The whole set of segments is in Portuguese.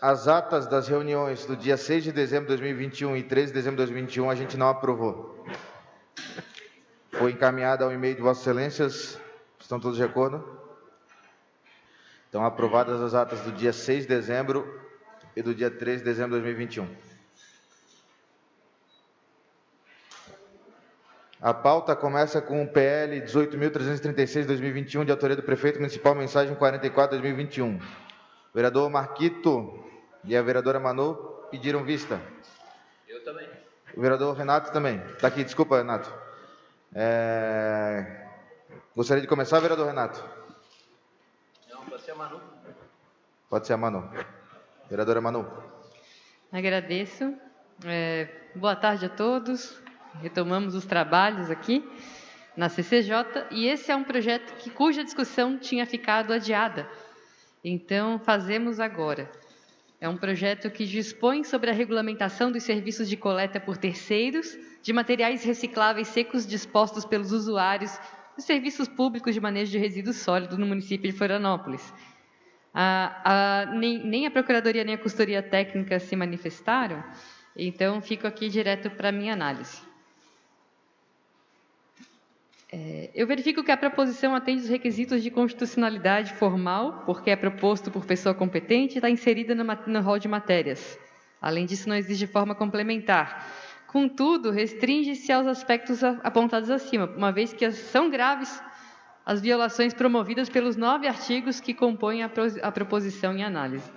as atas das reuniões do dia 6 de dezembro de 2021 e 13 de dezembro de 2021 a gente não aprovou. Foi encaminhada ao e-mail de Vossas Excelências. Estão todos de acordo? Então, aprovadas as atas do dia 6 de dezembro e do dia 13 de dezembro de 2021. A pauta começa com o PL 18.336 de 2021, de autoria do Prefeito Municipal, mensagem 44 de 2021. O vereador Marquito e a vereadora Manu pediram vista. Eu também. O vereador Renato também. Está aqui, desculpa, Renato. Gostaria de começar, vereador Renato? Não, pode ser a Manu. Pode ser a Manu. Vereadora Manu. Agradeço. Boa tarde a todos. Retomamos os trabalhos aqui na CCJ e esse é um projeto cuja discussão tinha ficado adiada. Então, fazemos agora. É um projeto que dispõe sobre a regulamentação dos serviços de coleta por terceiros de materiais recicláveis secos dispostos pelos usuários dos serviços públicos de manejo de resíduos sólidos no município de Florianópolis. Nem a Procuradoria nem a Custodia Técnica se manifestaram, então fico aqui direto para a minha análise. Eu verifico que a proposição atende os requisitos de constitucionalidade formal, porque é proposto por pessoa competente e está inserida no rol de matérias. Além disso, não exige forma complementar. Contudo, restringe-se aos aspectos apontados acima, uma vez que são graves as violações promovidas pelos 9 artigos que compõem a proposição em análise.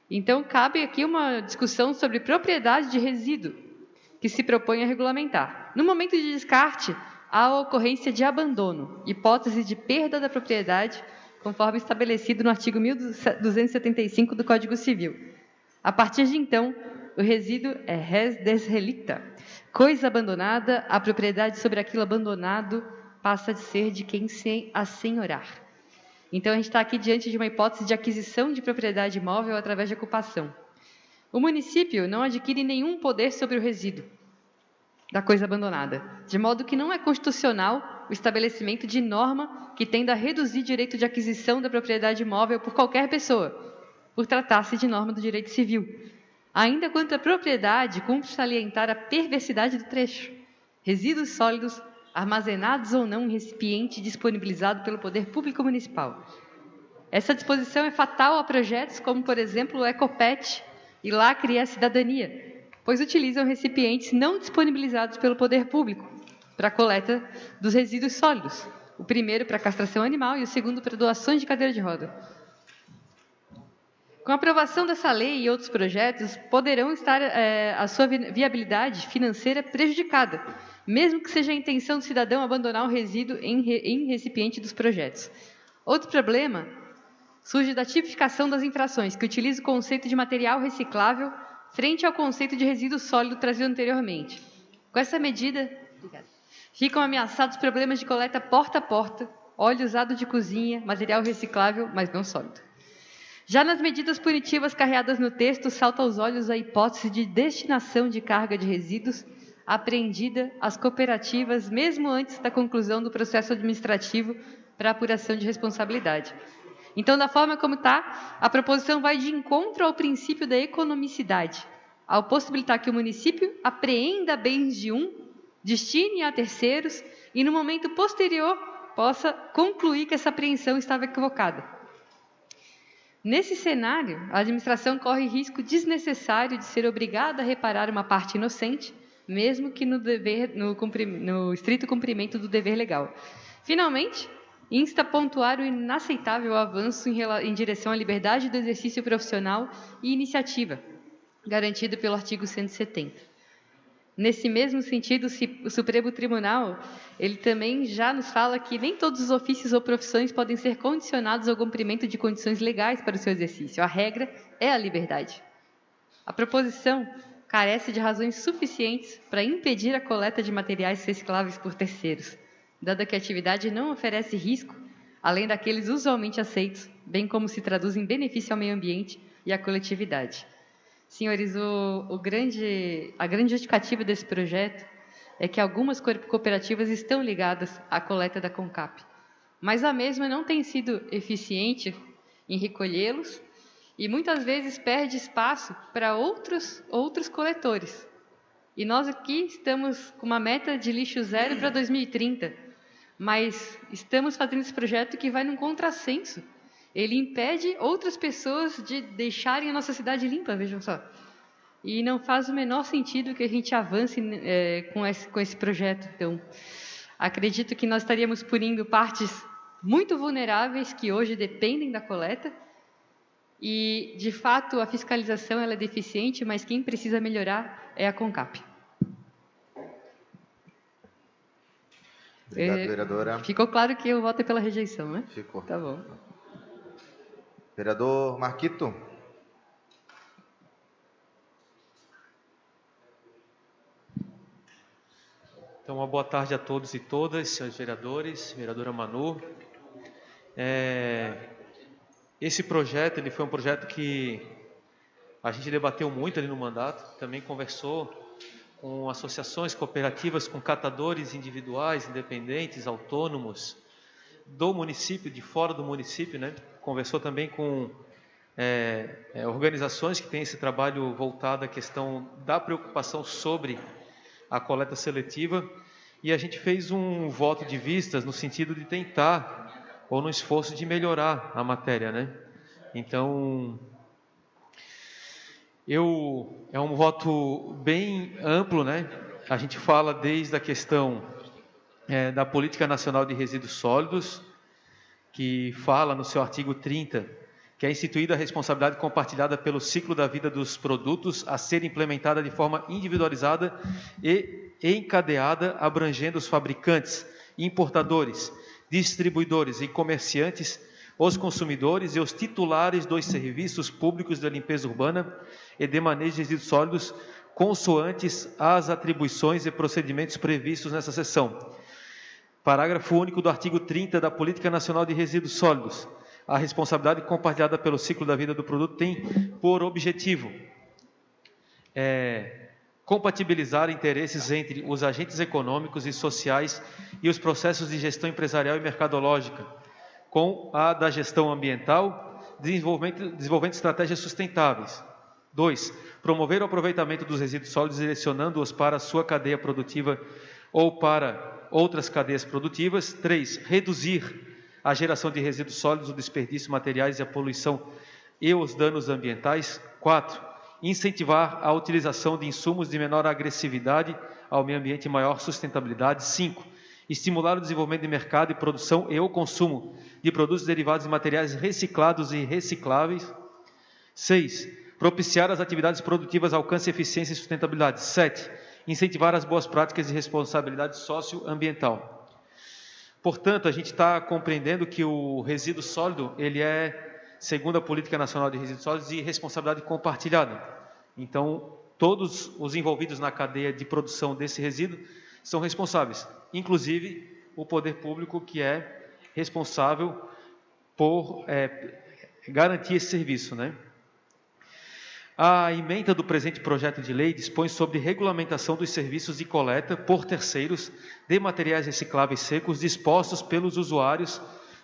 Então, cabe aqui uma discussão sobre propriedade de resíduo, que se propõe a regulamentar. No momento de descarte, há a ocorrência de abandono, hipótese de perda da propriedade, conforme estabelecido no artigo 1275 do Código Civil. A partir de então, o resíduo é res desrelicta. Coisa abandonada, a propriedade sobre aquilo abandonado passa a ser de quem se assenhorar. Então, a gente está aqui diante de uma hipótese de aquisição de propriedade imóvel através de ocupação. O município não adquire nenhum poder sobre o resíduo da coisa abandonada, de modo que não é constitucional o estabelecimento de norma que tenda a reduzir direito de aquisição da propriedade imóvel por qualquer pessoa, por tratar-se de norma do direito civil. Ainda quanto à propriedade, cumpre salientar a perversidade do trecho. Resíduos sólidos, armazenados ou não em recipiente disponibilizado pelo poder público municipal. Essa disposição é fatal a projetos como, por exemplo, o Ecopet e Lacre e a Cidadania, pois utilizam recipientes não disponibilizados pelo poder público para a coleta dos resíduos sólidos. O primeiro para castração animal e o segundo para doações de cadeira de roda. Com a aprovação dessa lei e outros projetos, poderão estar a sua viabilidade financeira prejudicada, mesmo que seja a intenção do cidadão abandonar o resíduo em recipiente dos projetos. Outro problema surge da tipificação das infrações, que utiliza o conceito de material reciclável frente ao conceito de resíduo sólido trazido anteriormente. Com essa medida, ficam ameaçados problemas de coleta porta a porta, óleo usado de cozinha, material reciclável, mas não sólido. Já nas medidas punitivas carreadas no texto, salta aos olhos a hipótese de destinação de carga de resíduos apreendida às cooperativas, mesmo antes da conclusão do processo administrativo para apuração de responsabilidade. Então, da forma como está, a proposição vai de encontro ao princípio da economicidade, ao possibilitar que o município apreenda bens de destine a terceiros e, no momento posterior, possa concluir que essa apreensão estava equivocada. Nesse cenário, a administração corre risco desnecessário de ser obrigada a reparar uma parte inocente, mesmo que no estrito cumprimento do dever legal. Finalmente, insta a pontuar o inaceitável avanço em direção à liberdade do exercício profissional e iniciativa, garantido pelo artigo 170. Nesse mesmo sentido, o Supremo Tribunal, ele também já nos fala que nem todos os ofícios ou profissões podem ser condicionados ao cumprimento de condições legais para o seu exercício. A regra é a liberdade. A proposição carece de razões suficientes para impedir a coleta de materiais recicláveis por terceiros, dada que a atividade não oferece risco, além daqueles usualmente aceitos, bem como se traduz em benefício ao meio ambiente e à coletividade. Senhores, a grande justificativa desse projeto é que algumas cooperativas estão ligadas à coleta da CONCAP, mas a mesma não tem sido eficiente em recolhê-los e muitas vezes perde espaço para outros coletores. E nós aqui estamos com uma meta de lixo zero para 2030, mas estamos fazendo esse projeto que vai num contrassenso. Ele impede outras pessoas de deixarem a nossa cidade limpa, vejam só. E não faz o menor sentido que a gente avance com esse projeto. Então, acredito que nós estaríamos punindo partes muito vulneráveis que hoje dependem da coleta. E, de fato, a fiscalização ela é deficiente, mas quem precisa melhorar é a CONCAP. Obrigado, vereadora. Ficou claro que eu voto pela rejeição, né? Ficou. Tá bom. Vereador Marquito. Então, uma boa tarde a todos e todas, senhores vereadores, vereadora Manu. Esse projeto, ele foi um projeto que a gente debateu muito ali no mandato, também conversou com associações cooperativas, com catadores individuais, independentes, autônomos, do município, de fora do município, né? Conversou também com organizações que têm esse trabalho voltado à questão da preocupação sobre a coleta seletiva, e a gente fez um voto de vistas no sentido de tentar, ou no esforço de melhorar a matéria, né? Então, é um voto bem amplo, né? A gente fala desde a questão da Política Nacional de Resíduos Sólidos, que fala no seu artigo 30, que é instituída a responsabilidade compartilhada pelo ciclo da vida dos produtos a ser implementada de forma individualizada e encadeada, abrangendo os fabricantes, importadores, distribuidores e comerciantes, os consumidores e os titulares dos serviços públicos de limpeza urbana e de manejo de resíduos sólidos, consoantes às atribuições e procedimentos previstos nessa seção. Parágrafo único do artigo 30 da Política Nacional de Resíduos Sólidos. A responsabilidade compartilhada pelo ciclo da vida do produto tem por objetivo compatibilizar interesses entre os agentes econômicos e sociais e os processos de gestão empresarial e mercadológica, com a da gestão ambiental, desenvolvendo estratégias sustentáveis. 2. Promover o aproveitamento dos resíduos sólidos, direcionando-os para a sua cadeia produtiva ou para outras cadeias produtivas. 3. Reduzir a geração de resíduos sólidos, o desperdício de materiais e a poluição e os danos ambientais. 4. Incentivar a utilização de insumos de menor agressividade ao meio ambiente e maior sustentabilidade. 5. Estimular o desenvolvimento de mercado e produção e o consumo de produtos derivados de materiais reciclados e recicláveis. 6. Propiciar as atividades produtivas alcance eficiência e sustentabilidade. 7. Incentivar as boas práticas de responsabilidade socioambiental. Portanto, a gente está compreendendo que o resíduo sólido, ele segundo a Política Nacional de Resíduos Sólidos, de responsabilidade compartilhada. Então, todos os envolvidos na cadeia de produção desse resíduo são responsáveis, inclusive o poder público, que é responsável por garantir esse serviço, né? A emenda do presente projeto de lei dispõe sobre regulamentação dos serviços de coleta por terceiros de materiais recicláveis secos dispostos pelos usuários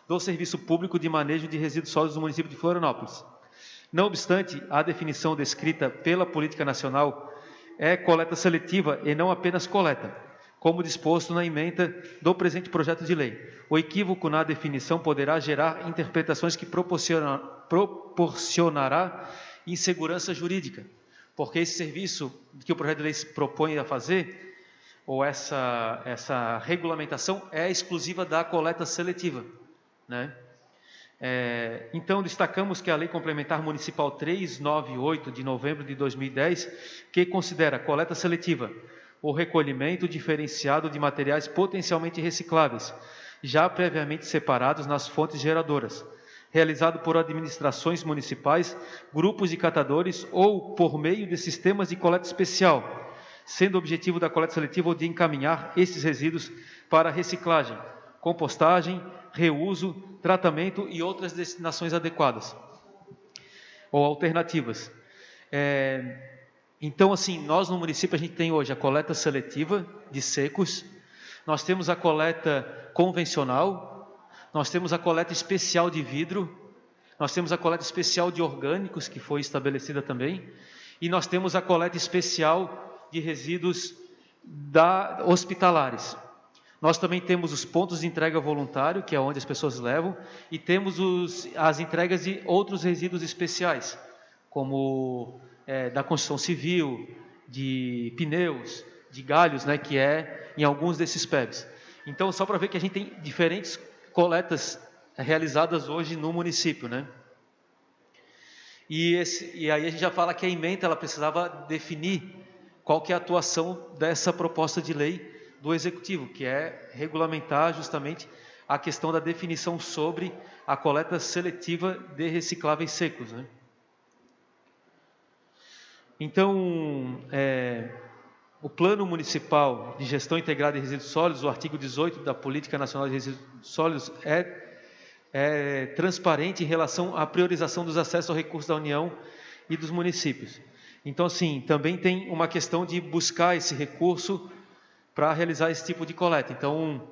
do Serviço Público de Manejo de Resíduos Sólidos do município de Florianópolis. Não obstante, a definição descrita pela Política Nacional é coleta seletiva e não apenas coleta, como disposto na emenda do presente projeto de lei. O equívoco na definição poderá gerar interpretações que proporcionará insegurança jurídica, porque esse serviço que o projeto de lei se propõe a fazer, ou essa regulamentação, é exclusiva da coleta seletiva, né? Então, destacamos que a Lei Complementar Municipal 398, de novembro de 2010, que considera coleta seletiva o recolhimento diferenciado de materiais potencialmente recicláveis, já previamente separados nas fontes geradoras, realizado por administrações municipais, grupos de catadores ou por meio de sistemas de coleta especial, sendo o objetivo da coleta seletiva o de encaminhar esses resíduos para reciclagem, compostagem, reuso, tratamento e outras destinações adequadas ou alternativas. Então, assim, nós no município a gente tem hoje a coleta seletiva de secos, nós temos a coleta convencional, nós temos a coleta especial de vidro, Nós temos a coleta especial de orgânicos, que foi estabelecida também, e nós temos a coleta especial de resíduos hospitalares. Nós também temos os pontos de entrega voluntário, que é onde as pessoas levam, e temos as entregas de outros resíduos especiais, como da construção civil, de pneus, de galhos, né, que é em alguns desses PEBs. Então, só para ver que a gente tem diferentes coletas realizadas hoje no município, né? E aí a gente já fala que a ementa ela precisava definir qual que é a atuação dessa proposta de lei do Executivo, que é regulamentar justamente a questão da definição sobre a coleta seletiva de recicláveis secos, né? Então, o Plano Municipal de Gestão Integrada de Resíduos Sólidos, o artigo 18 da Política Nacional de Resíduos Sólidos, é transparente em relação à priorização dos acessos ao recurso da União e dos municípios. Então, assim, também tem uma questão de buscar esse recurso para realizar esse tipo de coleta. Então,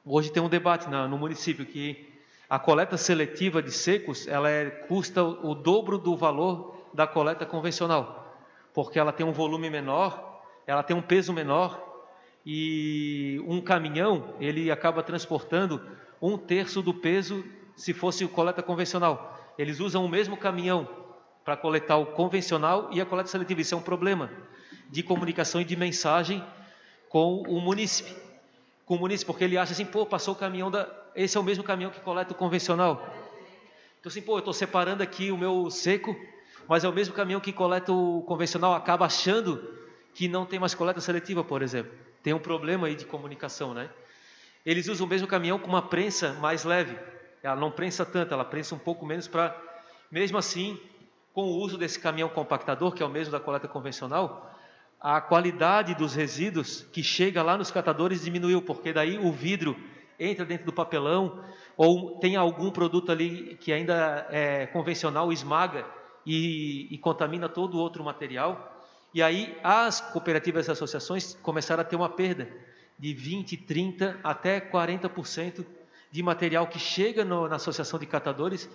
hoje tem um debate no município que a coleta seletiva de secos, ela custa o dobro do valor da coleta convencional, porque ela tem um volume menor, ela tem um peso menor, e um caminhão, ele acaba transportando 1/3 do peso se fosse coleta convencional. Eles usam o mesmo caminhão para coletar o convencional e a coleta seletiva. Isso é um problema de comunicação e de mensagem com o munícipe. Porque ele acha assim, passou o caminhão esse é o mesmo caminhão que coleta o convencional. Então assim, eu estou separando aqui o meu seco, mas é o mesmo caminhão que coleta o convencional, acaba achando que não tem mais coleta seletiva, por exemplo. Tem um problema aí de comunicação, né? Eles usam o mesmo caminhão com uma prensa mais leve. Ela não prensa tanto, ela prensa um pouco menos para... Mesmo assim, com o uso desse caminhão compactador, que é o mesmo da coleta convencional, a qualidade dos resíduos que chega lá nos catadores diminuiu, porque daí o vidro entra dentro do papelão, ou tem algum produto ali que ainda é convencional, esmaga e contamina todo o outro material. E aí as cooperativas e associações começaram a ter uma perda de 20%, 30% até 40% de material que chega na associação de catadores,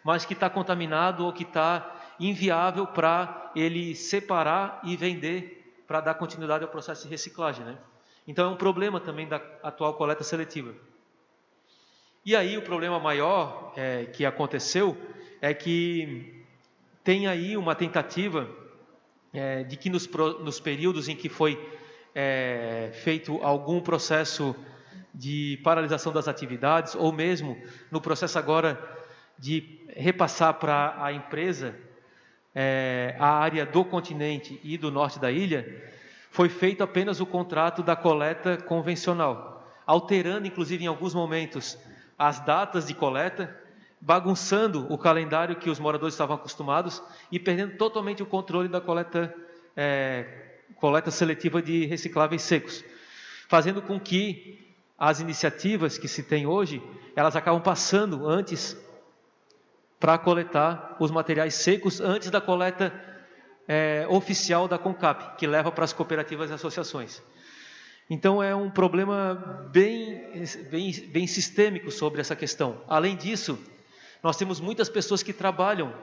mas que está contaminado ou que está inviável para ele separar e vender para dar continuidade ao processo de reciclagem, né? Então é um problema também da atual coleta seletiva. E aí o problema maior que aconteceu é que tem aí uma tentativa de que nos períodos em que foi feito algum processo de paralisação das atividades, ou mesmo no processo agora de repassar para a empresa a área do continente e do norte da ilha, foi feito apenas o contrato da coleta convencional, alterando inclusive em alguns momentos as datas de coleta, bagunçando o calendário que os moradores estavam acostumados e perdendo totalmente o controle da coleta seletiva de recicláveis secos, fazendo com que as iniciativas que se tem hoje, elas acabam passando antes para coletar os materiais secos antes da coleta oficial da CONCAP, que leva para as cooperativas e associações. Então é um problema bem sistêmico sobre essa questão. Além disso, nós temos muitas pessoas que trabalham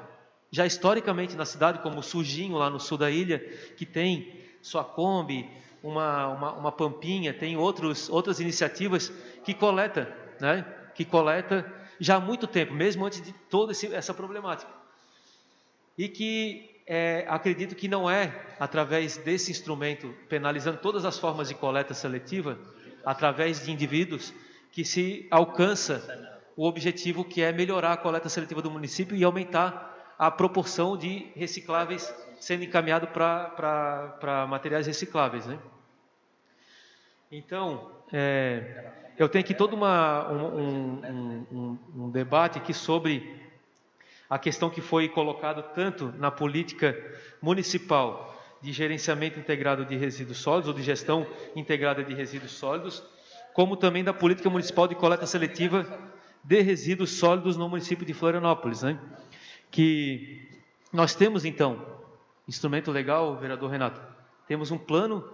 já historicamente na cidade, como o Sujinho, lá no sul da ilha, que tem sua Kombi, uma pampinha, tem outras iniciativas que coleta, né? Que coleta já há muito tempo, mesmo antes de toda essa problemática. E que acredito que não é através desse instrumento, penalizando todas as formas de coleta seletiva, através de indivíduos, que se alcança o objetivo que é melhorar a coleta seletiva do município e aumentar a proporção de recicláveis sendo encaminhado para materiais recicláveis, né? Então, eu tenho aqui todo um debate aqui sobre a questão que foi colocado tanto na política municipal de gerenciamento integrado de resíduos sólidos, ou de gestão integrada de resíduos sólidos, como também da política municipal de coleta seletiva de resíduos sólidos no município de Florianópolis, né? Que nós temos, então, instrumento legal, vereador Renato, temos um plano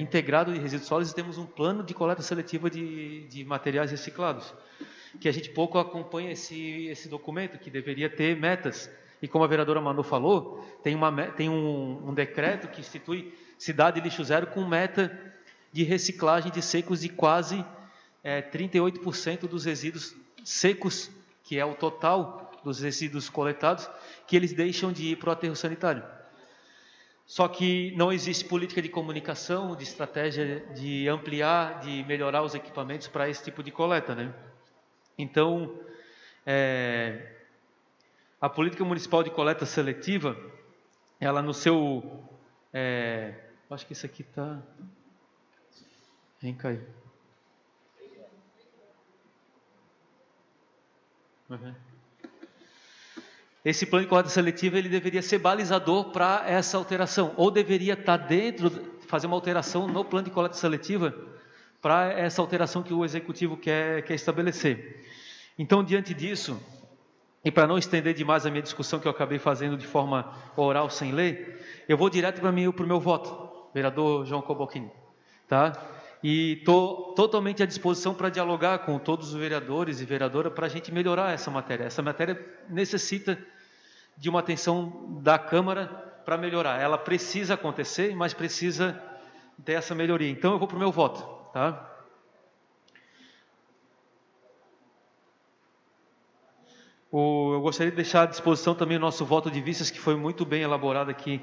integrado de resíduos sólidos e temos um plano de coleta seletiva de materiais reciclados. que a gente pouco acompanha esse documento, que deveria ter metas. E como a vereadora Manu falou, tem um decreto que institui cidade lixo zero com meta de reciclagem de secos de quase 38% dos resíduos secos, que é o total dos resíduos coletados, que eles deixam de ir para o aterro sanitário. Só que não existe política de comunicação, de estratégia de ampliar, de melhorar os equipamentos para esse tipo de coleta, né? Então, a política municipal de coleta seletiva, ela no seu... acho que isso aqui está... Caiu. Uhum. Esse plano de coleta seletiva ele deveria ser balizador para essa alteração, ou deveria estar dentro, fazer uma alteração no plano de coleta seletiva para essa alteração que o executivo quer estabelecer. Então, diante disso, e para não estender demais a minha discussão que eu acabei fazendo de forma oral sem ler, eu vou direto para o meu voto, vereador João Cobalchin, tá? E estou totalmente à disposição para dialogar com todos os vereadores e vereadoras para a gente melhorar essa matéria. Essa matéria necessita de uma atenção da Câmara para melhorar. Ela precisa acontecer, mas precisa ter essa melhoria. Então, eu vou para o meu voto, tá? Eu gostaria de deixar à disposição também o nosso voto de vistas, que foi muito bem elaborado aqui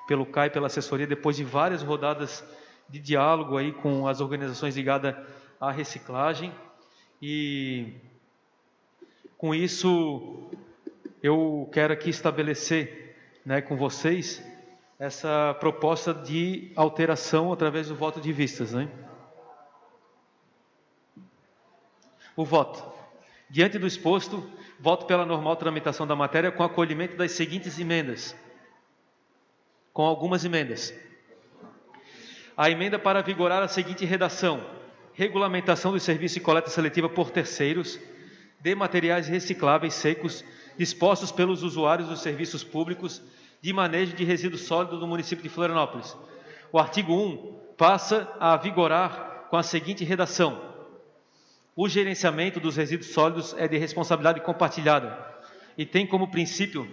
pelo CAI, pela assessoria, depois de várias rodadas de diálogo aí com as organizações ligadas à reciclagem. E com isso eu quero aqui estabelecer, né, com vocês essa proposta de alteração através do voto de vistas, né? O voto. Diante do exposto, voto pela normal tramitação da matéria com acolhimento das seguintes emendas. Com algumas emendas. A emenda para vigorar a seguinte redação: regulamentação do serviço de coleta seletiva por terceiros de materiais recicláveis secos dispostos pelos usuários dos serviços públicos de manejo de resíduos sólidos do município de Florianópolis. O artigo 1 passa a vigorar com a seguinte redação: o gerenciamento dos resíduos sólidos é de responsabilidade compartilhada e tem como princípio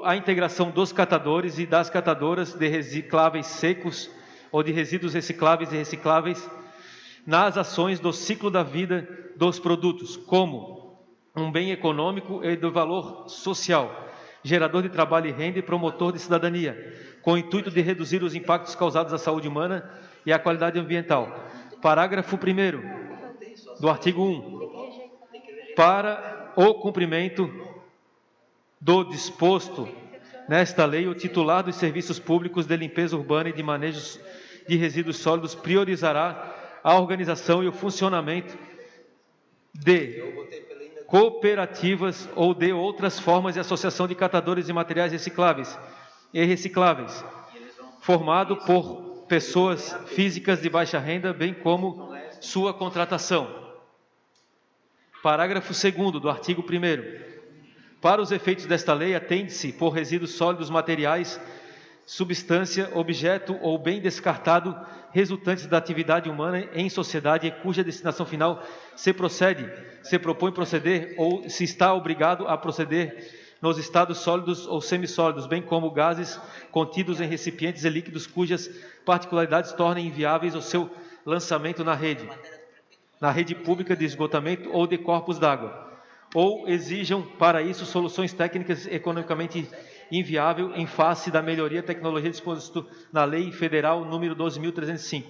a integração dos catadores e das catadoras de recicláveis secos ou de resíduos recicláveis e recicláveis nas ações do ciclo da vida dos produtos, como um bem econômico e do valor social, gerador de trabalho e renda e promotor de cidadania, com o intuito de reduzir os impactos causados à saúde humana e à qualidade ambiental. Parágrafo 1º do artigo 1. Para o cumprimento do disposto nesta lei, o titular dos serviços públicos de limpeza urbana e de manejo de resíduos sólidos priorizará a organização e o funcionamento de cooperativas ou de outras formas de associação de catadores de materiais recicláveis e recicláveis, formado por pessoas físicas de baixa renda, bem como sua contratação. Parágrafo 2º do artigo 1º. Para os efeitos desta lei, atende-se por resíduos sólidos materiais, substância, objeto ou bem descartado resultantes da atividade humana em sociedade e cuja destinação final se propõe proceder ou se está obrigado a proceder nos estados sólidos ou semissólidos, bem como gases contidos em recipientes e líquidos cujas particularidades tornem inviáveis o seu lançamento na rede pública de esgotamento ou de corpos d'água, ou exijam para isso soluções técnicas economicamente inviável em face da melhoria da tecnologia disposto na Lei Federal número 12.305.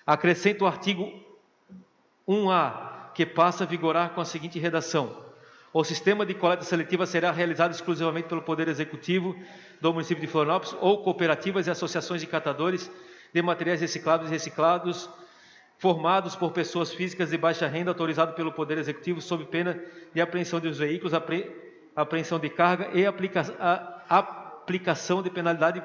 Acrescento o artigo 1A, que passa a vigorar com a seguinte redação: o sistema de coleta seletiva será realizado exclusivamente pelo Poder Executivo do município de Florianópolis ou cooperativas e associações de catadores de materiais recicláveis e reciclados formados por pessoas físicas de baixa renda, autorizado pelo Poder Executivo, sob pena de apreensão dos veículos, apreensão de carga e aplicação de penalidades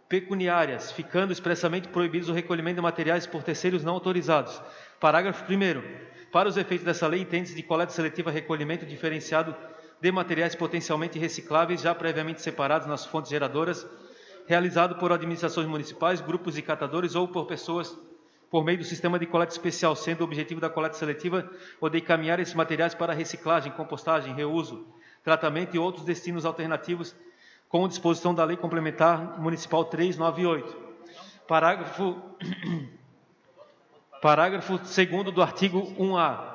pecuniárias, ficando expressamente proibidos o recolhimento de materiais por terceiros não autorizados. Parágrafo 1º. Para os efeitos dessa lei, entende-se de coleta seletiva recolhimento diferenciado de materiais potencialmente recicláveis, já previamente separados nas fontes geradoras, realizado por administrações municipais, grupos de catadores ou por pessoas por meio do sistema de coleta especial, sendo o objetivo da coleta seletiva o de encaminhar esses materiais para reciclagem, compostagem, reuso, tratamento e outros destinos alternativos, com disposição da Lei Complementar Municipal 398. Parágrafo 2º do artigo 1A.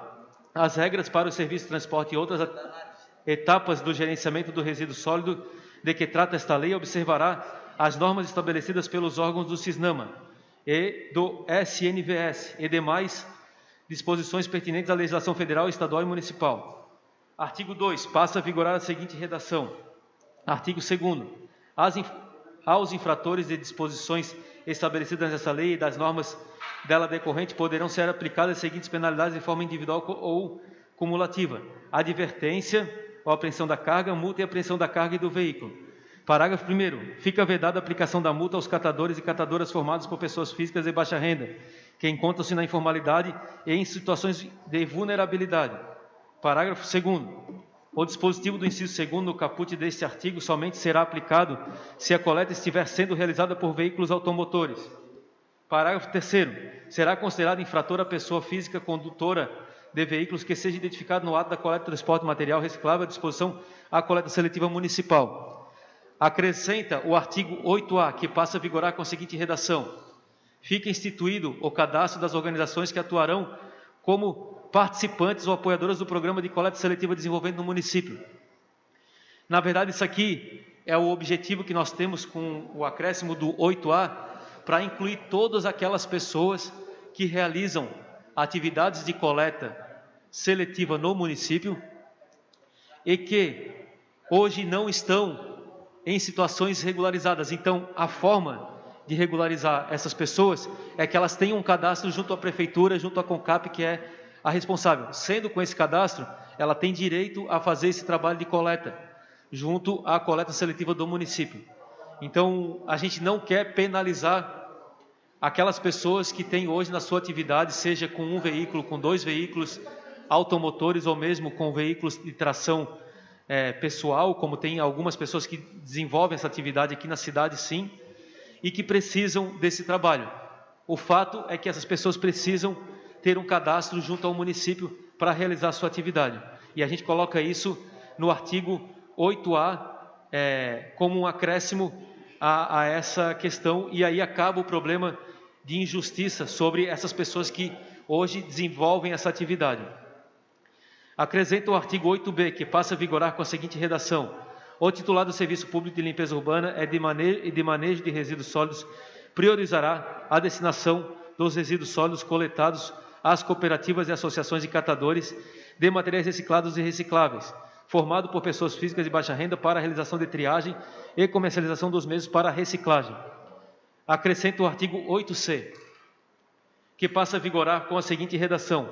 As regras para o serviço de transporte e outras etapas do gerenciamento do resíduo sólido de que trata esta lei observará as normas estabelecidas pelos órgãos do CISNAMA e do SNVS e demais disposições pertinentes à legislação federal, estadual e municipal. Artigo 2. Passa a vigorar a seguinte redação. Artigo 2º. Aos infratores de disposições estabelecidas nessa lei e das normas dela decorrente poderão ser aplicadas as seguintes penalidades de forma individual ou cumulativa: advertência ou apreensão da carga, multa e apreensão da carga e do veículo. Parágrafo 1º. Fica vedada a aplicação da multa aos catadores e catadoras formados por pessoas físicas de baixa renda, que encontram-se na informalidade e em situações de vulnerabilidade. Parágrafo 2º. O dispositivo do inciso 2º no caput deste artigo somente será aplicado se a coleta estiver sendo realizada por veículos automotores. Parágrafo 3º. Será considerada infratora a pessoa física condutora de veículos que seja identificado no ato da coleta de transporte de material reciclável à disposição à coleta seletiva municipal. Acrescenta o artigo 8A, que passa a vigorar com a seguinte redação: fica instituído o cadastro das organizações que atuarão como participantes ou apoiadoras do programa de coleta seletiva desenvolvendo no município. Na verdade, isso aqui é o objetivo que nós temos com o acréscimo do 8A, para incluir todas aquelas pessoas que realizam atividades de coleta seletiva no município e que hoje não estão em situações regularizadas. Então, a forma de regularizar essas pessoas é que elas tenham um cadastro junto à prefeitura, junto à CONCAP, que é a responsável. Sendo com esse cadastro, ela tem direito a fazer esse trabalho de coleta, junto à coleta seletiva do município. Então, a gente não quer penalizar aquelas pessoas que têm hoje na sua atividade, seja com um veículo, com 2 veículos automotores, ou mesmo com veículos de tração pessoal, como tem algumas pessoas que desenvolvem essa atividade aqui na cidade, sim, e que precisam desse trabalho. O fato é que essas pessoas precisam ter um cadastro junto ao município para realizar a sua atividade. E a gente coloca isso no artigo 8A como um acréscimo a essa questão, e aí acaba o problema de injustiça sobre essas pessoas que hoje desenvolvem essa atividade. Acrescenta o artigo 8B, que passa a vigorar com a seguinte redação: o titular do Serviço Público de Limpeza Urbana e de manejo de resíduos sólidos priorizará a destinação dos resíduos sólidos coletados às cooperativas e associações de catadores de materiais reciclados e recicláveis, formado por pessoas físicas de baixa renda, para a realização de triagem e comercialização dos mesmos para reciclagem. Acrescenta o artigo 8C, que passa a vigorar com a seguinte redação: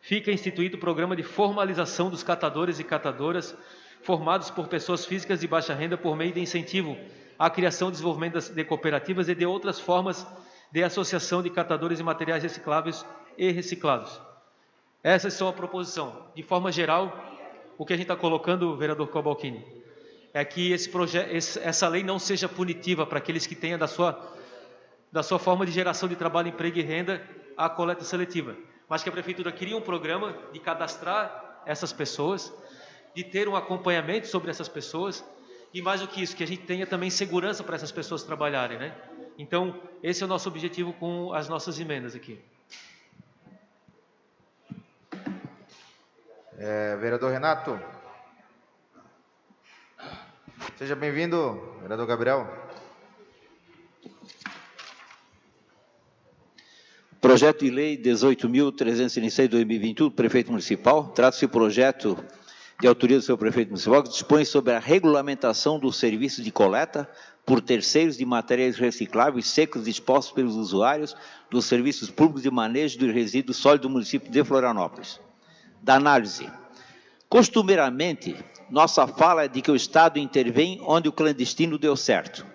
fica instituído o programa de formalização dos catadores e catadoras formados por pessoas físicas de baixa renda por meio de incentivo à criação e desenvolvimento de cooperativas e de outras formas de associação de catadores de materiais recicláveis e reciclados. Essas são a proposição. De forma geral, o que a gente está colocando, vereador Cavalcini, é que essa lei não seja punitiva para aqueles que tenham da sua forma de geração de trabalho, emprego e renda a coleta seletiva, mas que a prefeitura cria um programa de cadastrar essas pessoas, de ter um acompanhamento sobre essas pessoas, e mais do que isso, que a gente tenha também segurança para essas pessoas trabalharem, né? Então, esse é o nosso objetivo com as nossas emendas aqui. Vereador Renato. Seja bem-vindo, vereador Gabriel. Projeto de Lei 18.306 de 2021, Prefeito Municipal. Trata-se de projeto de autoria do seu Prefeito Municipal, que dispõe sobre a regulamentação do serviço de coleta por terceiros de materiais recicláveis secos dispostos pelos usuários dos serviços públicos de manejo de resíduos sólidos do município de Florianópolis. Da análise. Costumeiramente, nossa fala é de que o Estado intervém onde o clandestino deu certo.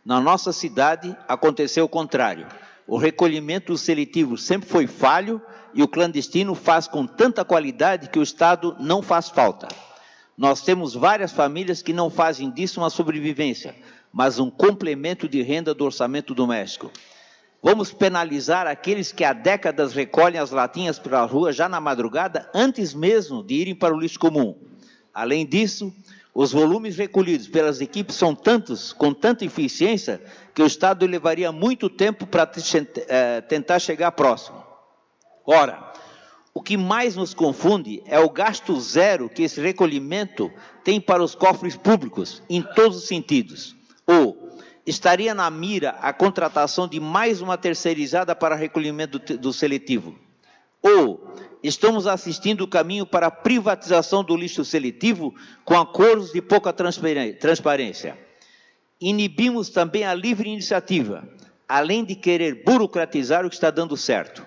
Na nossa cidade, aconteceu o contrário. O recolhimento seletivo sempre foi falho e o clandestino faz com tanta qualidade que o Estado não faz falta. Nós temos várias famílias que não fazem disso uma sobrevivência, mas um complemento de renda do orçamento doméstico. Vamos penalizar aqueles que há décadas recolhem as latinhas pela rua já na madrugada, antes mesmo de irem para o lixo comum. Além disso, os volumes recolhidos pelas equipes são tantos, com tanta eficiência, que o Estado levaria muito tempo para tentar chegar próximo. Ora, o que mais nos confunde é o gasto zero que esse recolhimento tem para os cofres públicos, em todos os sentidos. Ou estaria na mira a contratação de mais uma terceirizada para recolhimento do seletivo? Ou estamos assistindo o caminho para a privatização do lixo seletivo com acordos de pouca transparência? Inibimos também a livre iniciativa, além de querer burocratizar o que está dando certo.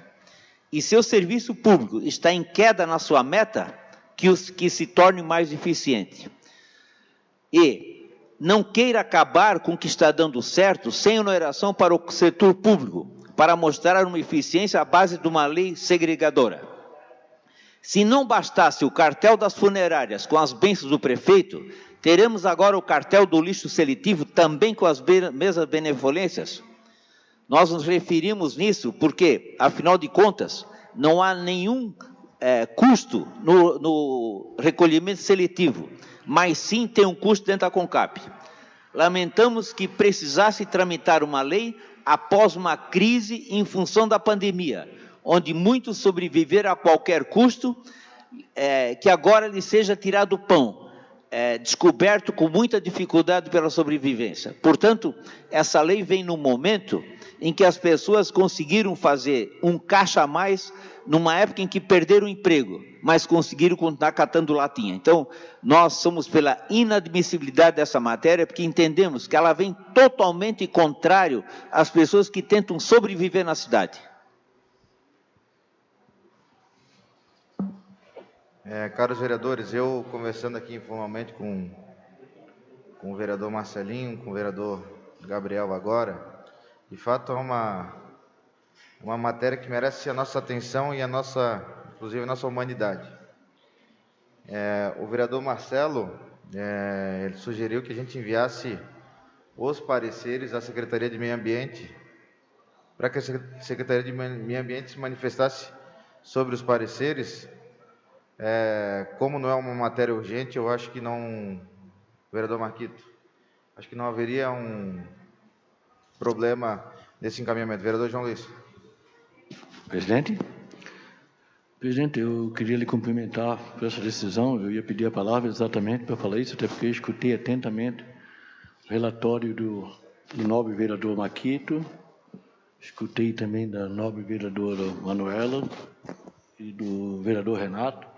E seu serviço público está em queda na sua meta, que se torne mais eficiente. E não queira acabar com o que está dando certo sem oneração para o setor público, para mostrar uma eficiência à base de uma lei segregadora. Se não bastasse o cartel das funerárias com as bênçãos do prefeito, teremos agora o cartel do lixo seletivo também com as mesmas benevolências? Nós nos referimos nisso porque, afinal de contas, não há nenhum custo no recolhimento seletivo, mas sim tem um custo dentro da CONCAP. Lamentamos que precisasse tramitar uma lei após uma crise em função da pandemia, onde muitos sobreviveram a qualquer custo, que agora lhe seja tirado o pão, descoberto com muita dificuldade pela sobrevivência. Portanto, essa lei vem num momento em que as pessoas conseguiram fazer um caixa a mais numa época em que perderam o emprego, mas conseguiram continuar catando latinha. Então, nós somos pela inadmissibilidade dessa matéria, porque entendemos que ela vem totalmente contrário às pessoas que tentam sobreviver na cidade. Caros vereadores, eu conversando aqui informalmente com o vereador Marcelinho, com o vereador Gabriel agora, de fato é uma matéria que merece a nossa atenção e inclusive a nossa humanidade. O vereador Marcelo, ele sugeriu que a gente enviasse os pareceres à Secretaria de Meio Ambiente, para que a Secretaria de Meio Ambiente se manifestasse sobre os pareceres. Como não é uma matéria urgente, eu acho que não, vereador Marquito, acho que não haveria um problema nesse encaminhamento. Vereador João Luiz. Presidente, eu queria lhe cumprimentar por essa decisão. Eu ia pedir a palavra exatamente para falar isso, até porque eu escutei atentamente o relatório do nobre vereador Marquito, escutei também da nobre vereadora Manuela e do vereador Renato.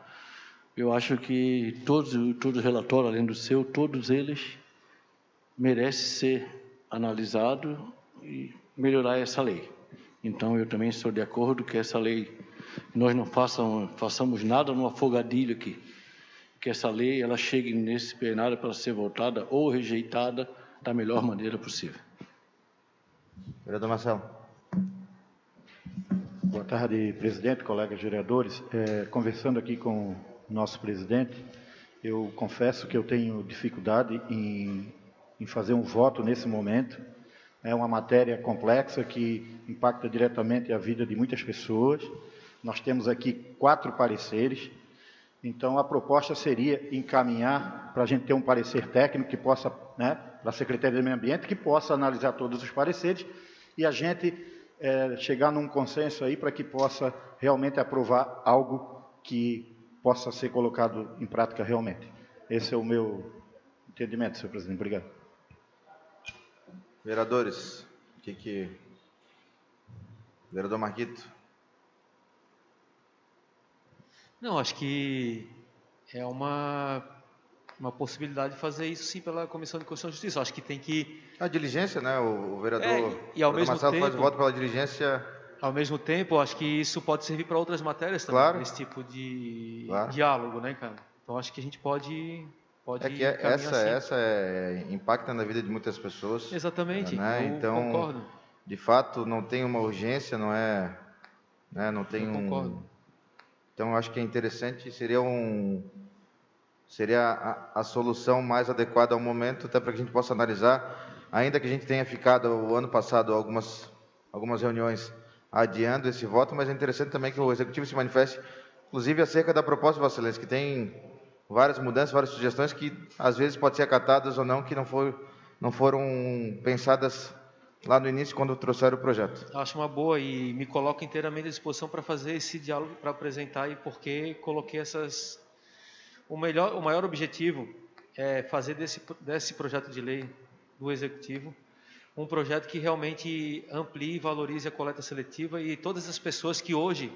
Eu acho que todos os relatórios, além do seu, todos eles merecem ser analisados e melhorar essa lei. Então, eu também estou de acordo que essa lei, nós não façamos nada no afogadilho aqui, que essa lei ela chegue nesse plenário para ser votada ou rejeitada da melhor maneira possível. Vereador Marcelo. Boa tarde, presidente, colegas vereadores. Conversando aqui com o nosso presidente, eu confesso que eu tenho dificuldade em fazer um voto nesse momento. É uma matéria complexa que impacta diretamente a vida de muitas pessoas. Nós temos aqui 4 pareceres, então a proposta seria encaminhar para a gente ter um parecer técnico que possa, para a Secretaria do Meio Ambiente, que possa analisar todos os pareceres e a gente chegar num consenso aí para que possa realmente aprovar algo que possa ser colocado em prática realmente. Esse é o meu entendimento, senhor presidente. Obrigado. Vereadores, vereador Marquito. Não, acho que é uma possibilidade de fazer isso sim pela Comissão de Constituição e Justiça. Acho que tem que... A diligência, né? O vereador, e ao mesmo Marcelo tempo, faz o voto pela diligência. Ao mesmo tempo, acho que isso pode servir para outras matérias também, claro, nesse tipo de claro, diálogo, né, cara? Então, acho que a gente pode que essa impacta na vida de muitas pessoas. Exatamente, né? Então, concordo. De fato, não tem uma urgência, não é... Né? Não tem concordo. Então, eu acho que é interessante, seria a solução mais adequada ao momento, até para que a gente possa analisar, ainda que a gente tenha ficado o ano passado algumas algumas reuniões adiando esse voto, mas é interessante também que o Executivo se manifeste, inclusive acerca da proposta de Vossa Excelência, que tem várias mudanças, várias sugestões que às vezes podem ser acatadas ou não, que não foram pensadas lá no início, quando trouxeram o projeto. Acho uma boa e me coloco inteiramente à disposição para fazer esse diálogo, para apresentar, e porque coloquei o maior objetivo é fazer desse projeto de lei do Executivo um projeto que realmente amplie e valorize a coleta seletiva e todas as pessoas que hoje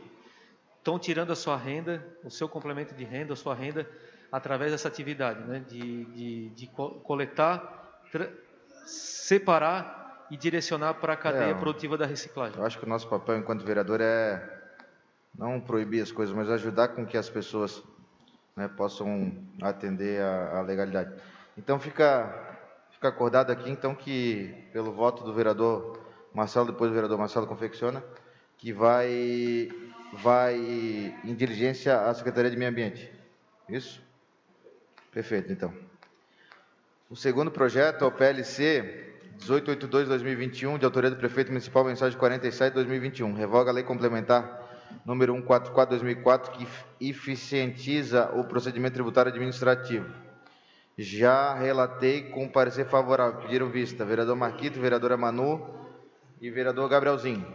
estão tirando a sua renda, o seu complemento de renda, a sua renda, através dessa atividade, né, de coletar, separar e direcionar para a cadeia produtiva da reciclagem. Eu acho que o nosso papel enquanto vereador é não proibir as coisas, mas ajudar com que as pessoas, né, possam atender à legalidade. Então fica acordado aqui, então, que pelo voto do vereador Marcelo, depois do vereador Marcelo confecciona, que vai em diligência à Secretaria de Meio Ambiente. Isso? Perfeito, então. O segundo projeto é o PLC 1882-2021, de autoria do prefeito municipal, mensagem 47-2021. Revoga a lei complementar número 144/2004, que eficientiza o procedimento tributário administrativo. Já relatei com parecer favorável. Pediram vista vereador Marquito, vereadora Manu e vereador Gabrielzinho.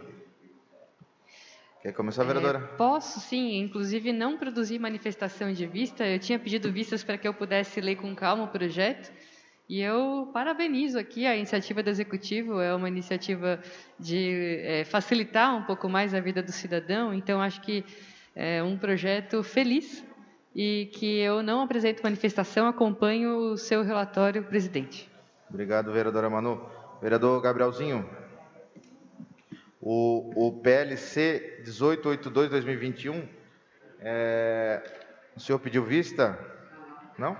Quer começar, vereadora? Posso, sim. Inclusive, não produzir manifestação de vista. Eu tinha pedido vistas para que eu pudesse ler com calma o projeto. E eu parabenizo aqui a iniciativa do Executivo. É uma iniciativa de facilitar um pouco mais a vida do cidadão. Então, acho que é um projeto feliz e que eu não apresento manifestação, acompanho o seu relatório, presidente. Obrigado, vereadora Manu. Vereador Gabrielzinho, o PLC 1882-2021, o senhor pediu vista? Não?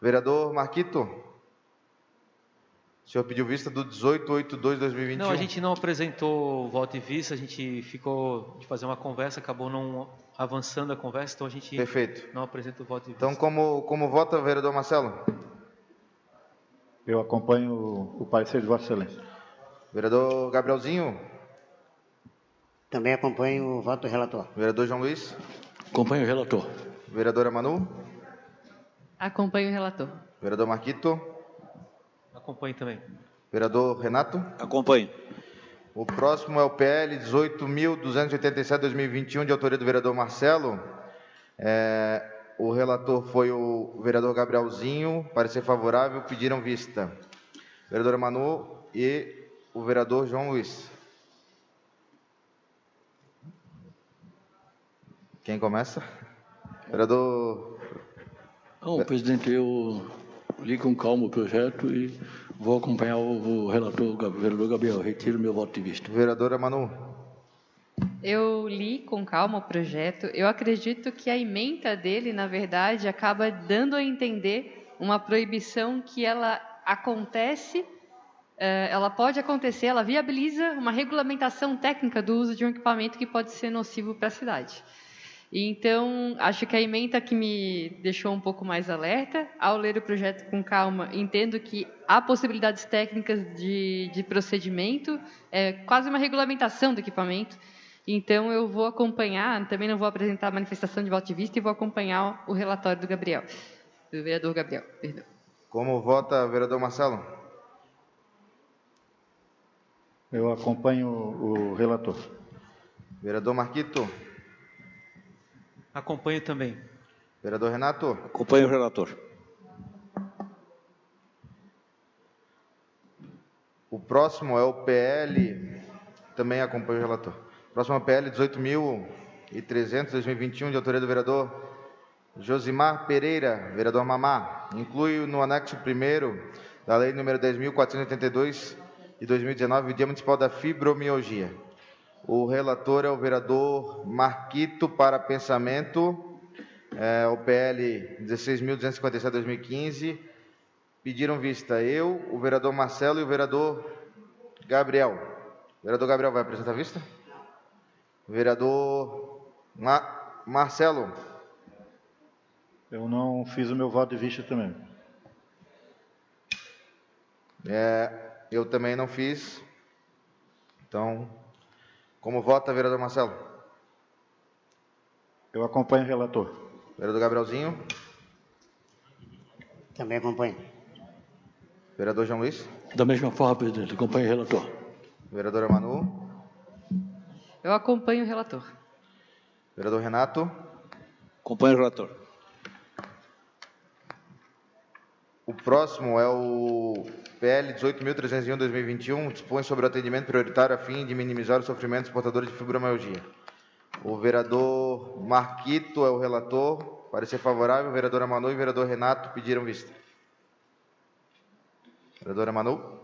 Vereador Marquito, o senhor pediu vista do 1882-2021? Não, a gente não apresentou voto e vista, a gente ficou de fazer uma conversa, acabou não avançando a conversa, então a gente não apresenta o voto e vista. Então, como vota, vereador Marcelo? Eu acompanho o parecer de Vossa Excelência. Vereador Gabrielzinho? Também acompanho o voto do relator. Vereador João Luiz? Acompanho o relator. Vereadora Manu? Acompanho o relator. Vereador Marquito? Acompanho também. Vereador Renato? Acompanho. O próximo é o PL 18.287/2021, de autoria do vereador Marcelo. O relator foi o vereador Gabrielzinho, parecer favorável, pediram vista. Vereadora Manu e o vereador João Luiz. Quem começa? Vereador... Não, presidente, eu li com calma o projeto e vou acompanhar o relator, o vereador Gabriel. Retiro meu voto de vista. Vereadora Manu. Eu li com calma o projeto. Eu acredito que a ementa dele, na verdade, acaba dando a entender uma proibição que ela acontece, ela pode acontecer, ela viabiliza uma regulamentação técnica do uso de um equipamento que pode ser nocivo para a cidade. Então, acho que a ementa que me deixou um pouco mais alerta, ao ler o projeto com calma, entendo que há possibilidades técnicas de procedimento, quase uma regulamentação do equipamento. Então, eu vou acompanhar, também não vou apresentar a manifestação de voto de vista, e vou acompanhar o relatório do vereador Gabriel. Perdão. Como vota, vereador Marcelo? Eu acompanho o relator. Vereador Marquito? Acompanho também. Vereador Renato? Acompanho o relator. O próximo é o PL, também acompanho o relator. O próximo é o PL 18.300/2021, de autoria do vereador Josimar Pereira, vereador Mamá. Inclui no anexo 1º da Lei nº 10.482, de 2019, o Dia Municipal da Fibromialgia. O relator é o vereador Marquito, para pensamento, o PL 16.257/2015. Pediram vista eu, o vereador Marcelo e o vereador Gabriel. O vereador Gabriel vai apresentar a vista? Vereador Marcelo. Eu não fiz o meu voto de vista também. Eu também não fiz. Então, como vota, vereador Marcelo? Eu acompanho o relator. Vereador Gabrielzinho? Também acompanho. Vereador João Luiz? Da mesma forma, presidente, acompanho o relator. Vereadora Manu? Eu acompanho o relator. Vereador Renato? Acompanho o relator. O próximo é o PL 18.301/2021, dispõe sobre o atendimento prioritário a fim de minimizar o sofrimento dos portadores de fibromialgia. O vereador Marquito é o relator, parecer favorável. Vereadora Manu e vereador Renato pediram vista. Vereadora Manu?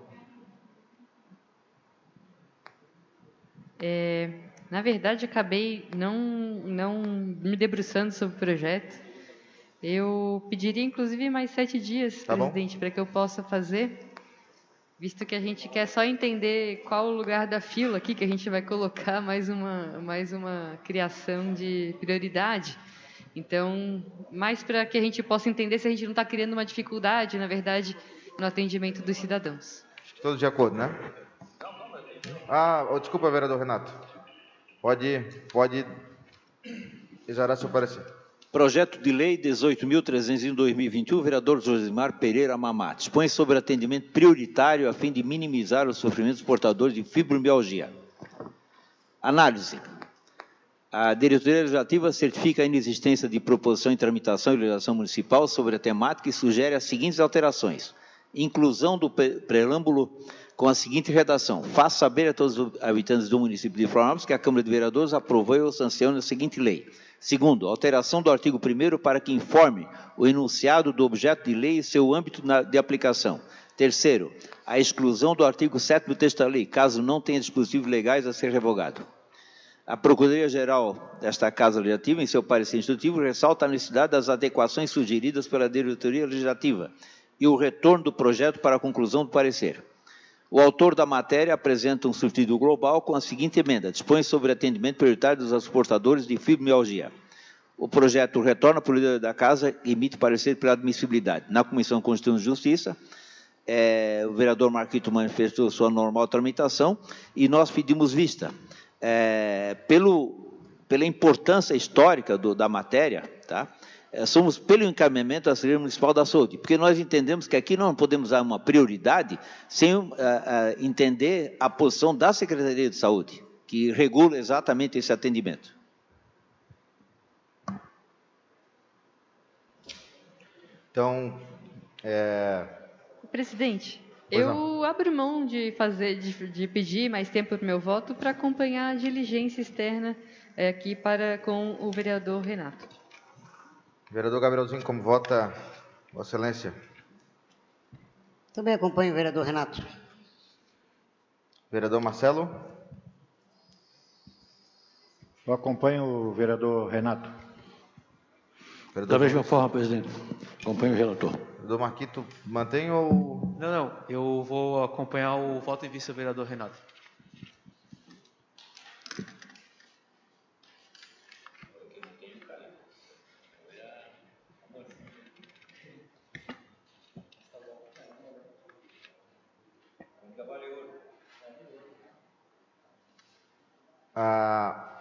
Na verdade, acabei não me debruçando sobre o projeto. Eu pediria, inclusive, mais 7 dias, Tá bom. presidente, para que eu possa fazer, visto que a gente quer só entender qual o lugar da fila aqui, que a gente vai colocar mais uma criação de prioridade. Então, mais para que a gente possa entender se a gente não está criando uma dificuldade, na verdade, no atendimento dos cidadãos. Acho que todos de acordo, né? Desculpa, vereador Renato. Pode exarar seu parecer. Projeto de Lei 18.301/2021, vereador Josimar Pereira Mamá, dispõe sobre atendimento prioritário a fim de minimizar os sofrimentos portadores de fibromialgia. Análise. A diretoria legislativa certifica a inexistência de proposição em tramitação e legislação municipal sobre a temática e sugere as seguintes alterações. Inclusão do preâmbulo com a seguinte redação. Faça saber a todos os habitantes do município de Florianópolis que a Câmara de Vereadores aprovou e sanciona a seguinte lei. Segundo, alteração do artigo 1º para que informe o enunciado do objeto de lei e seu âmbito de aplicação. Terceiro, a exclusão do artigo 7º do texto da lei, caso não tenha dispositivos legais a ser revogado. A Procuradoria-Geral desta Casa Legislativa, em seu parecer instrutivo, ressalta a necessidade das adequações sugeridas pela Diretoria Legislativa e o retorno do projeto para a conclusão do parecer. O autor da matéria apresenta um subtítulo global com a seguinte emenda. Dispõe sobre atendimento prioritário dos portadores de fibromialgia. O projeto retorna para o líder da Casa e emite parecer pela admissibilidade. Na Comissão Constitucional e Justiça, o vereador Marquito manifestou sua normal tramitação e nós pedimos vista. Pela importância histórica da matéria, tá? Somos pelo encaminhamento da Secretaria Municipal da Saúde, porque nós entendemos que aqui não podemos dar uma prioridade sem entender a posição da Secretaria de Saúde, que regula exatamente esse atendimento. Então, Presidente, Pois eu abro mão de pedir mais tempo para o meu voto para acompanhar a diligência externa aqui com o vereador Renato. vereador Gabrielzinho, como vota, Vossa Excelência? Também acompanho o vereador Renato. Vereador Marcelo? Eu acompanho o vereador Renato. Vereador Da mesma forma, presidente, acompanho o relator. Vereador Marquito, mantém ou... Não, eu vou acompanhar o voto em vice-vereador Renato.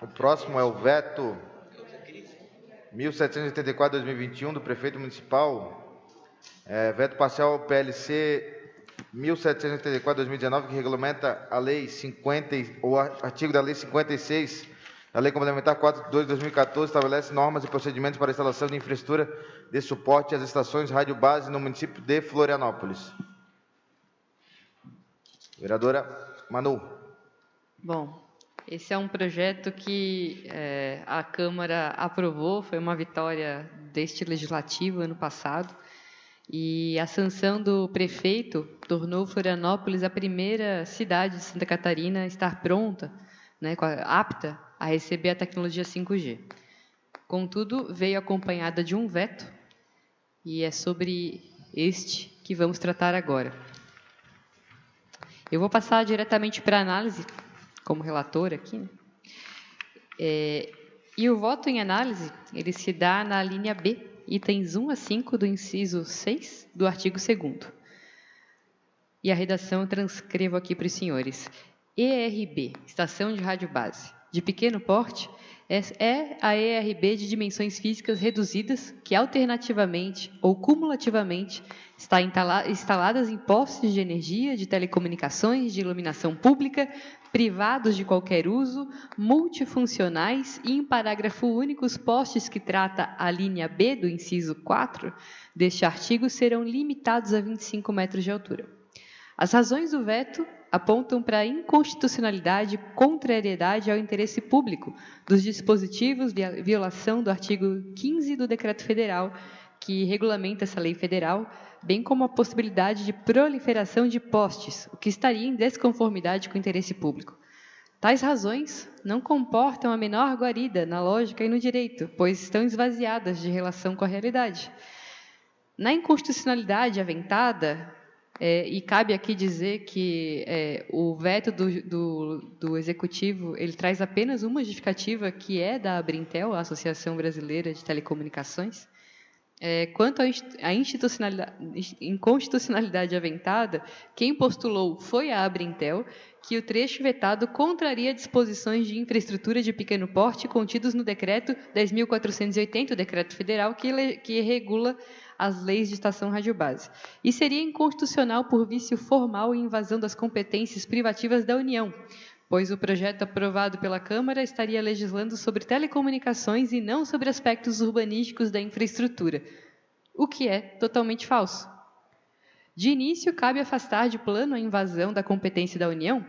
O próximo é o veto 1784/2021 do prefeito municipal, veto parcial ao PLC 1784/2019, que regulamenta a lei 50, o artigo da lei 56, a lei complementar 4/2014, estabelece normas e procedimentos para a instalação de infraestrutura de suporte às estações rádio base no município de Florianópolis. Vereadora Manu. Bom, esse é um projeto que a Câmara aprovou, foi uma vitória deste legislativo ano passado, e a sanção do prefeito tornou Florianópolis a primeira cidade de Santa Catarina a estar pronta, apta a receber a tecnologia 5G. Contudo, veio acompanhada de um veto, e é sobre este que vamos tratar agora. Eu vou passar diretamente para a análise, como relator aqui, e o voto em análise, ele se dá na linha B, itens 1 a 5 do inciso 6 do artigo 2º. E a redação eu transcrevo aqui para os senhores. ERB, Estação de Rádio Base, de pequeno porte, é a ERB de dimensões físicas reduzidas que alternativamente ou cumulativamente está instaladas em postes de energia, de telecomunicações, de iluminação pública, privados de qualquer uso, multifuncionais e, em parágrafo único, os postes que trata a linha B do inciso 4 deste artigo serão limitados a 25 metros de altura. As razões do veto apontam para a inconstitucionalidade e contrariedade ao interesse público dos dispositivos de violação do artigo 15 do Decreto Federal, que regulamenta essa lei federal, bem como a possibilidade de proliferação de postes, o que estaria em desconformidade com o interesse público. Tais razões não comportam a menor guarida na lógica e no direito, pois estão esvaziadas de relação com a realidade. Na inconstitucionalidade aventada, e cabe aqui dizer que o veto do Executivo ele traz apenas uma justificativa, que é da Abrintel, a Associação Brasileira de Telecomunicações. Quanto à inconstitucionalidade aventada, quem postulou foi a Abrintel, que o trecho vetado contraria disposições de infraestrutura de pequeno porte contidos no Decreto 10.480, o Decreto Federal, que regula as leis de estação radiobase, e seria inconstitucional por vício formal e invasão das competências privativas da União, pois o projeto aprovado pela Câmara estaria legislando sobre telecomunicações e não sobre aspectos urbanísticos da infraestrutura, o que é totalmente falso. De início, cabe afastar de plano a invasão da competência da União,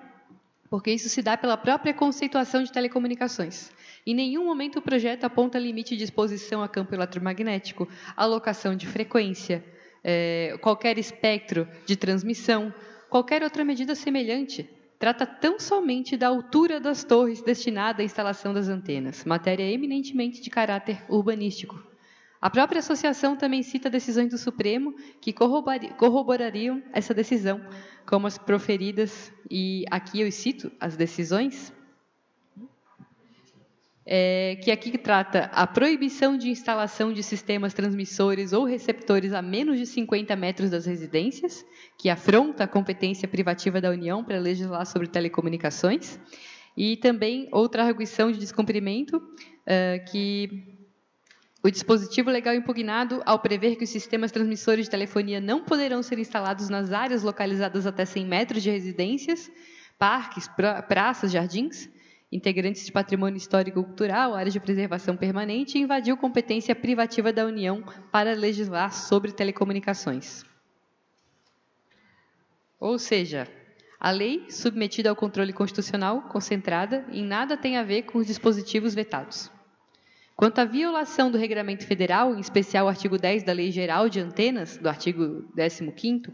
porque isso se dá pela própria conceituação de telecomunicações. Em nenhum momento o projeto aponta limite de exposição a campo eletromagnético, alocação de frequência, qualquer espectro de transmissão, qualquer outra medida semelhante. Trata tão somente da altura das torres destinada à instalação das antenas, matéria eminentemente de caráter urbanístico. A própria associação também cita decisões do Supremo que corroborariam essa decisão, como as proferidas, e aqui eu cito as decisões, que aqui trata a proibição de instalação de sistemas transmissores ou receptores a menos de 50 metros das residências, que afronta a competência privativa da União para legislar sobre telecomunicações, e também outra arguição de descumprimento, que o dispositivo legal impugnado, ao prever que os sistemas transmissores de telefonia não poderão ser instalados nas áreas localizadas até 100 metros de residências, parques, praças, jardins, integrantes de patrimônio histórico-cultural, áreas de preservação permanente, e invadiu competência privativa da União para legislar sobre telecomunicações. Ou seja, a lei, submetida ao controle constitucional, concentrada, em nada tem a ver com os dispositivos vetados. Quanto à violação do Regramento Federal, em especial o artigo 10 da Lei Geral de Antenas, do artigo 15º,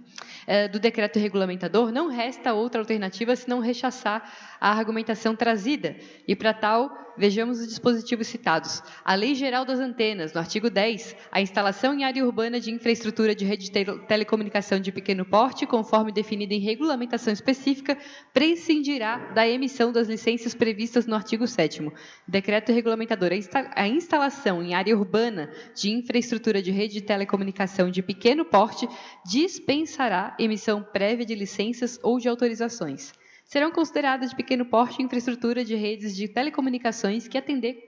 do decreto regulamentador, não resta outra alternativa senão rechaçar a argumentação trazida. E, para tal, vejamos os dispositivos citados. A Lei Geral das Antenas, no artigo 10, a instalação em área urbana de infraestrutura de rede de telecomunicação de pequeno porte, conforme definida em regulamentação específica, prescindirá da emissão das licenças previstas no artigo 7º. Decreto regulamentador. A instalação em área urbana de infraestrutura de rede de telecomunicação de pequeno porte dispensará emissão prévia de licenças ou de autorizações. Serão consideradas de pequeno porte infraestrutura de redes de telecomunicações que atender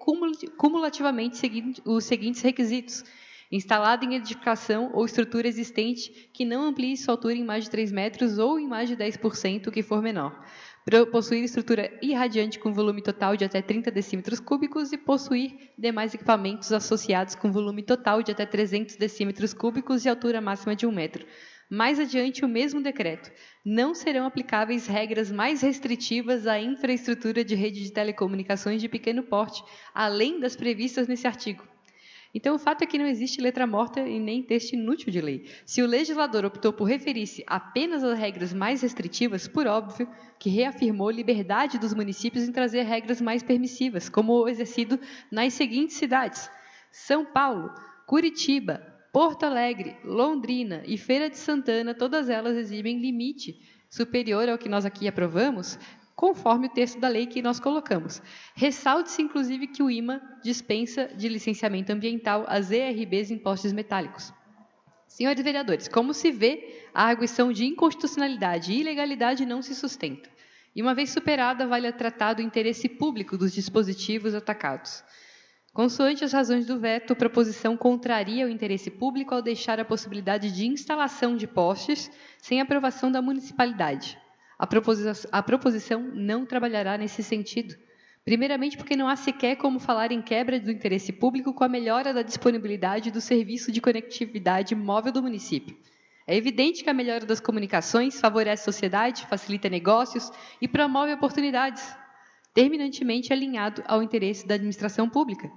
cumulativamente os seguintes requisitos: instalada em edificação ou estrutura existente que não amplie sua altura em mais de 3 metros ou em mais de 10%, o que for menor. Possuir estrutura irradiante com volume total de até 30 decímetros cúbicos e possuir demais equipamentos associados com volume total de até 300 decímetros cúbicos e altura máxima de 1 metro. Mais adiante, o mesmo decreto. Não serão aplicáveis regras mais restritivas à infraestrutura de rede de telecomunicações de pequeno porte, além das previstas nesse artigo. Então, o fato é que não existe letra morta e nem texto inútil de lei. Se o legislador optou por referir-se apenas às regras mais restritivas, por óbvio que reafirmou liberdade dos municípios em trazer regras mais permissivas, como o exercido nas seguintes cidades: São Paulo, Curitiba, Porto Alegre, Londrina e Feira de Santana, todas elas exibem limite superior ao que nós aqui aprovamos, conforme o texto da lei que nós colocamos. Ressalte-se, inclusive, que o IMA dispensa de licenciamento ambiental as ERBs em postes metálicos. Senhores vereadores, como se vê, a arguição de inconstitucionalidade e ilegalidade não se sustenta. E uma vez superada, vale tratar do interesse público dos dispositivos atacados. Consoante as razões do veto, a proposição contraria o interesse público ao deixar a possibilidade de instalação de postes sem aprovação da municipalidade. A proposição não trabalhará nesse sentido. Primeiramente, porque não há sequer como falar em quebra do interesse público com a melhora da disponibilidade do serviço de conectividade móvel do município. É evidente que a melhora das comunicações favorece a sociedade, facilita negócios e promove oportunidades, terminantemente alinhado ao interesse da administração pública.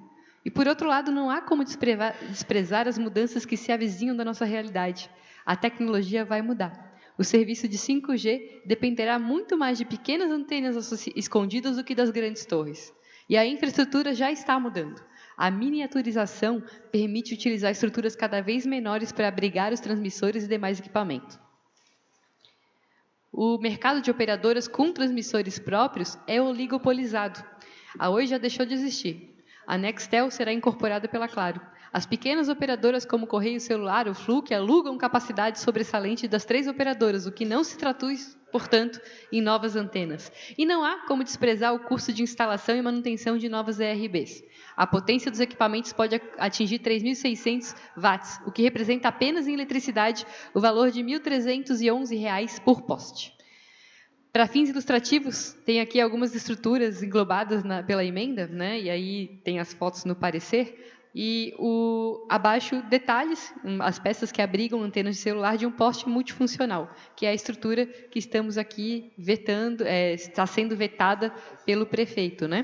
E, por outro lado, não há como desprezar as mudanças que se avizinham da nossa realidade. A tecnologia vai mudar. O serviço de 5G dependerá muito mais de pequenas antenas escondidas do que das grandes torres. E a infraestrutura já está mudando. A miniaturização permite utilizar estruturas cada vez menores para abrigar os transmissores e demais equipamentos. O mercado de operadoras com transmissores próprios é oligopolizado. A Oi já deixou de existir. A Nextel será incorporada pela Claro. As pequenas operadoras como Correio Celular ou Fluke alugam capacidade sobressalente das 3 operadoras, o que não se traduz, portanto, em novas antenas. E não há como desprezar o custo de instalação e manutenção de novas ERBs. A potência dos equipamentos pode atingir 3.600 watts, o que representa apenas em eletricidade o valor de R$ 1.311 por poste. Para fins ilustrativos, tem aqui algumas estruturas englobadas pela emenda, né? E aí tem as fotos no parecer, e abaixo detalhes, as peças que abrigam antenas de celular de um poste multifuncional, que é a estrutura que estamos aqui vetando, está sendo vetada pelo prefeito, né?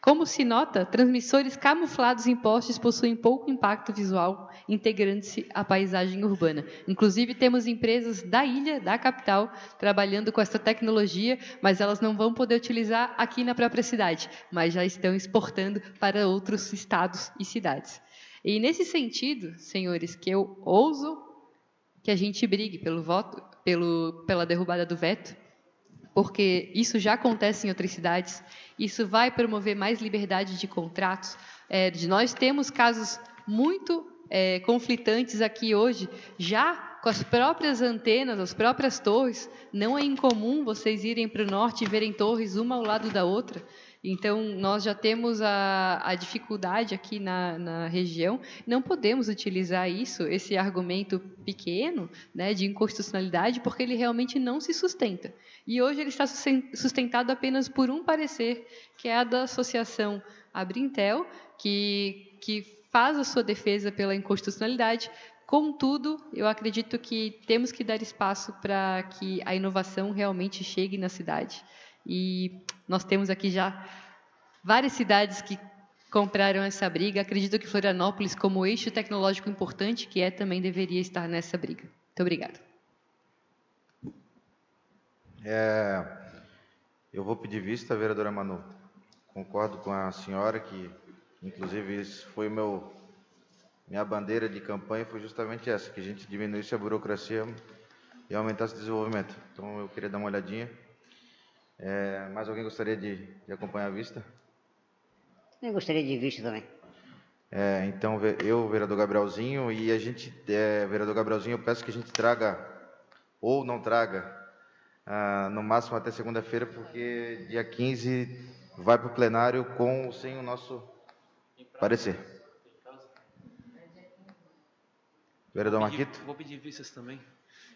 Como se nota, transmissores camuflados em postes possuem pouco impacto visual, integrando-se à paisagem urbana. Inclusive, temos empresas da ilha, da capital, trabalhando com essa tecnologia, mas elas não vão poder utilizar aqui na própria cidade, mas já estão exportando para outros estados e cidades. E nesse sentido, senhores, que eu ouso que a gente brigue pelo voto, pela derrubada do veto, porque isso já acontece em outras cidades, isso vai promover mais liberdade de contratos. Nós temos casos muito conflitantes aqui hoje, já com as próprias antenas, as próprias torres. Não é incomum vocês irem para o norte e verem torres uma ao lado da outra. Então, nós já temos a dificuldade aqui na região. Não podemos utilizar esse argumento pequeno, né, de inconstitucionalidade, porque ele realmente não se sustenta. E hoje ele está sustentado apenas por um parecer, que é a da Associação Abrintel, que faz a sua defesa pela inconstitucionalidade. Contudo, eu acredito que temos que dar espaço para que a inovação realmente chegue na cidade. E nós temos aqui já várias cidades que compraram essa briga. Acredito que Florianópolis, como eixo tecnológico importante, que também deveria estar nessa briga. Muito obrigada. Eu vou pedir vista, vereadora Manu. Concordo com a senhora que, inclusive, isso foi minha bandeira de campanha, foi justamente essa, que a gente diminuísse a burocracia e aumentasse o desenvolvimento. Então, eu queria dar uma olhadinha. Mais alguém gostaria de acompanhar a vista? Eu gostaria de vista também. Então, eu, vereador Gabrielzinho, e a gente, vereador Gabrielzinho, eu peço que a gente traga, ou não traga, no máximo até segunda-feira, porque dia 15 vai para o plenário com ou sem o nosso parecer. Vereador Marquito? Vou pedir vistas também.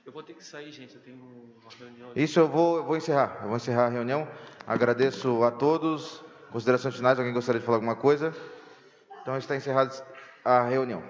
Eu vou ter que sair, gente, eu tenho uma reunião. Isso, eu vou encerrar. Eu vou encerrar a reunião. Agradeço a todos. Considerações finais, alguém gostaria de falar alguma coisa? Então, está encerrada a reunião.